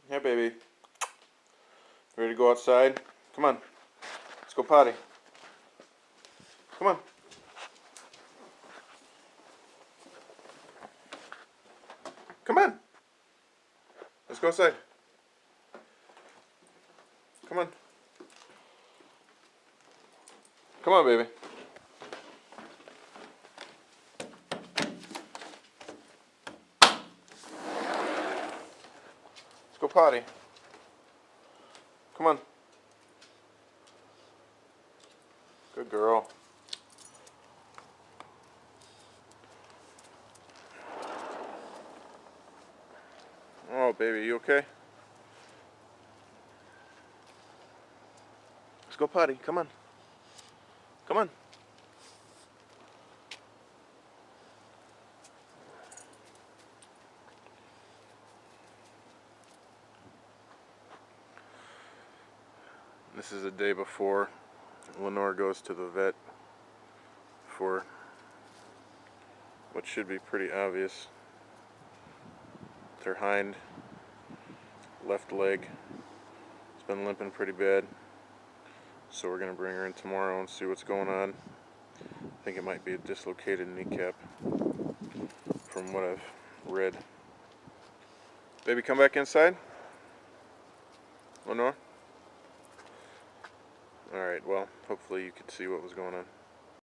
Yeah, baby. Ready to go outside? Come on. Let's go potty. Come on. Come on. Let's go outside. Come on. Come on, baby. Let's go potty. Come on. Good girl. Oh, baby, you okay? Let's go potty. Come on. Come on. This is the day before Lenore goes to the vet for what should be pretty obvious. It's her hind left leg. It's been limping pretty bad. So we're going to bring her in tomorrow and see what's going on. I think it might be a dislocated kneecap from what I've read. Baby, come back inside. Lenore? Alright, well, hopefully you could see what was going on.